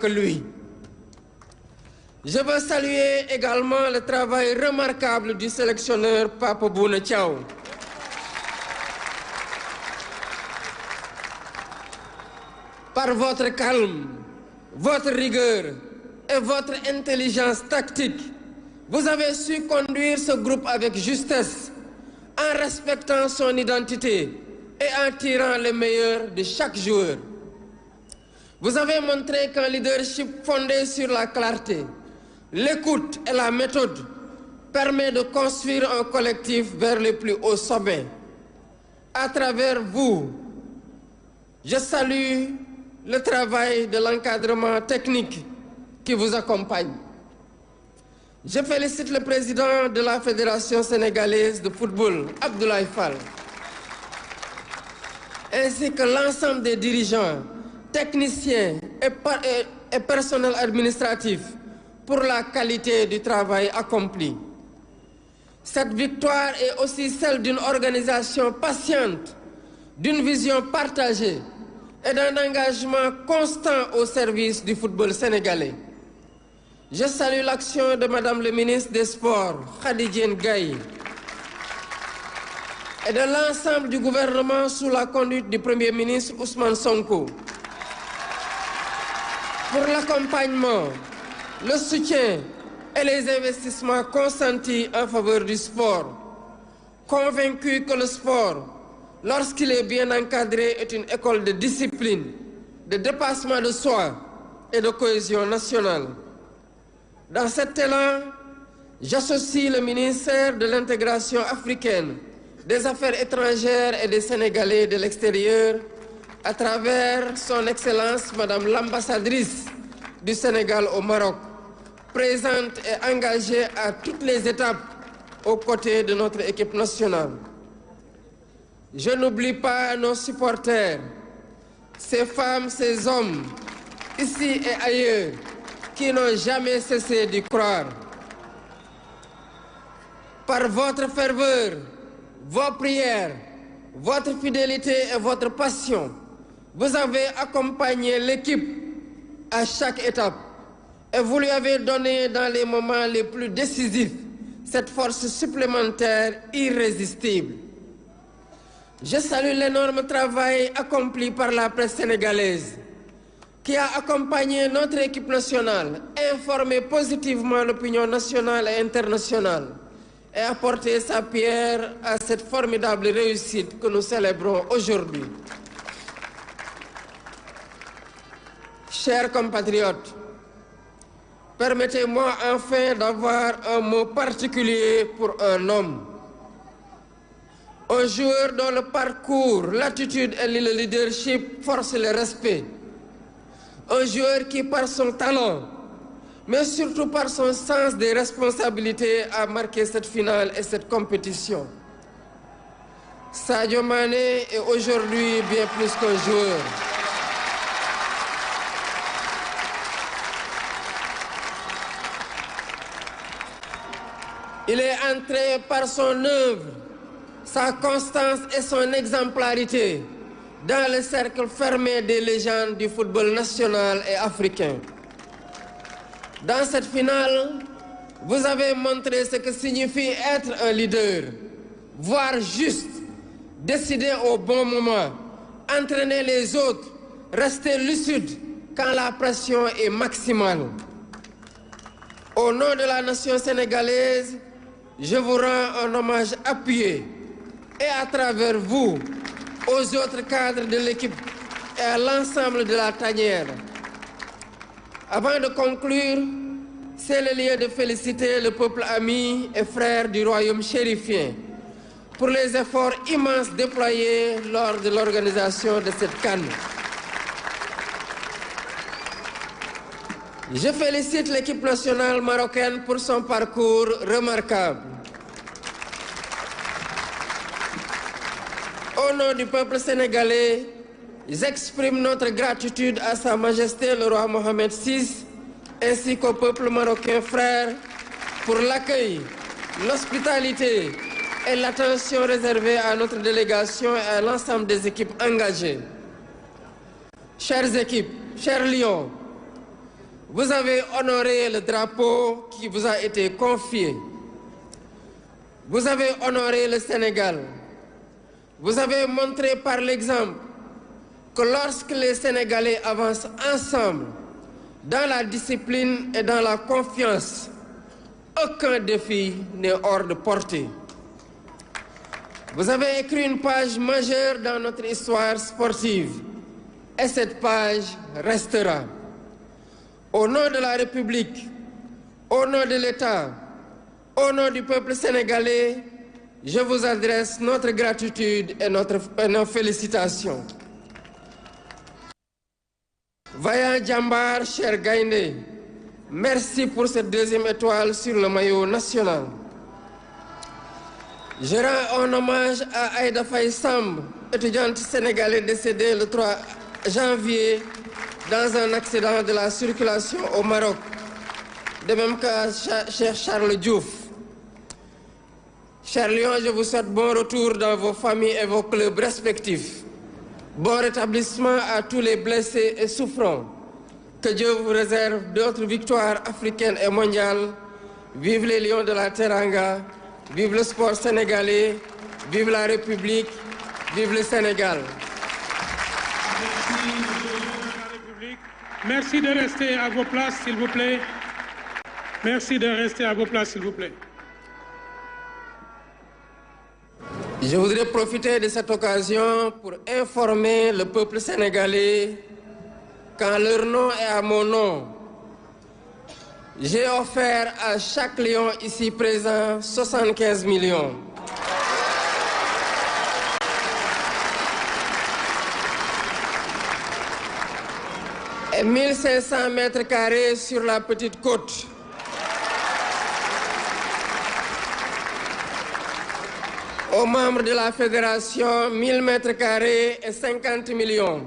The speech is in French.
que lui. Je veux saluer également le travail remarquable du sélectionneur Pape Bouna Thiaw. Par votre calme, votre rigueur et votre intelligence tactique, vous avez su conduire ce groupe avec justesse, en respectant son identité et en tirant le meilleur de chaque joueur. Vous avez montré qu'un leadership fondé sur la clarté, l'écoute et la méthode permet de construire un collectif vers le plus haut sommet. À travers vous, je salue le travail de l'encadrement technique qui vous accompagne. Je félicite le président de la Fédération sénégalaise de football, Abdoulaye Fall, ainsi que l'ensemble des dirigeants, techniciens et personnel administratif pour la qualité du travail accompli. Cette victoire est aussi celle d'une organisation patiente, d'une vision partagée et d'un engagement constant au service du football sénégalais. Je salue l'action de Madame le ministre des Sports, Khady Gaye, et de l'ensemble du gouvernement sous la conduite du Premier ministre Ousmane Sonko pour l'accompagnement, le soutien et les investissements consentis en faveur du sport, convaincu que le sport, lorsqu'il est bien encadré, est une école de discipline, de dépassement de soi et de cohésion nationale. Dans cet élan, j'associe le ministère de l'Intégration africaine, des Affaires étrangères et des Sénégalais de l'extérieur à travers son Excellence Madame l'ambassadrice du Sénégal au Maroc, présente et engagée à toutes les étapes aux côtés de notre équipe nationale. Je n'oublie pas nos supporters, ces femmes, ces hommes, ici et ailleurs, qui n'ont jamais cessé d'y croire. Par votre ferveur, vos prières, votre fidélité et votre passion, vous avez accompagné l'équipe à chaque étape et vous lui avez donné dans les moments les plus décisifs cette force supplémentaire irrésistible. Je salue l'énorme travail accompli par la presse sénégalaise qui a accompagné notre équipe nationale, informé positivement l'opinion nationale et internationale et apporté sa pierre à cette formidable réussite que nous célébrons aujourd'hui. Chers compatriotes, permettez-moi enfin d'avoir un mot particulier pour un homme. Un joueur dont le parcours, l'attitude et le leadership forcent le respect. Un joueur qui, par son talent, mais surtout par son sens des responsabilités, a marqué cette finale et cette compétition. Sadio Mané est aujourd'hui bien plus qu'un joueur. Il est entré par son œuvre, sa constance et son exemplarité dans le cercle fermé des légendes du football national et africain. Dans cette finale, vous avez montré ce que signifie être un leader, voir juste, décider au bon moment, entraîner les autres, rester lucide quand la pression est maximale. Au nom de la nation sénégalaise, je vous rends un hommage appuyé et à travers vous, aux autres cadres de l'équipe et à l'ensemble de la tanière. Avant de conclure, c'est le lieu de féliciter le peuple ami et frère du royaume chérifien pour les efforts immenses déployés lors de l'organisation de cette CAN. Je félicite l'équipe nationale marocaine pour son parcours remarquable. Au nom du peuple sénégalais, j'exprime notre gratitude à Sa Majesté le roi Mohamed VI ainsi qu'au peuple marocain frère pour l'accueil, l'hospitalité et l'attention réservée à notre délégation et à l'ensemble des équipes engagées. Chères équipes, chers Lions, Vous avez honoré le drapeau qui vous a été confié. Vous avez honoré le Sénégal. Vous avez montré par l'exemple que lorsque les Sénégalais avancent ensemble dans la discipline et dans la confiance, aucun défi n'est hors de portée. Vous avez écrit une page majeure dans notre histoire sportive et cette page restera. Au nom de la République, au nom de l'État, au nom du peuple sénégalais, je vous adresse notre gratitude et nos félicitations. Vaillant Djambar, cher Gaïndé, merci pour cette deuxième étoile sur le maillot national. Je rends un hommage à Aïda Faye Samb, étudiante sénégalaise décédée le 3 janvier dans un accident de la circulation au Maroc, de même qu'à cher Charles Diouf. Cher Lyon, je vous souhaite bon retour dans vos familles et vos clubs respectifs. Bon rétablissement à tous les blessés et souffrants. Que Dieu vous réserve d'autres victoires africaines et mondiales. Vive les Lions de la Teranga, vive le sport sénégalais, vive la République, vive le Sénégal. Merci de rester à vos places, s'il vous plaît. Merci de rester à vos places, s'il vous plaît. Je voudrais profiter de cette occasion pour informer le peuple sénégalais qu'en leur nom et à mon nom, j'ai offert à chaque lion ici présent 75 millions. Et 1500 mètres carrés sur la petite côte. Aux membres de la fédération, 1000 mètres carrés et 50 millions.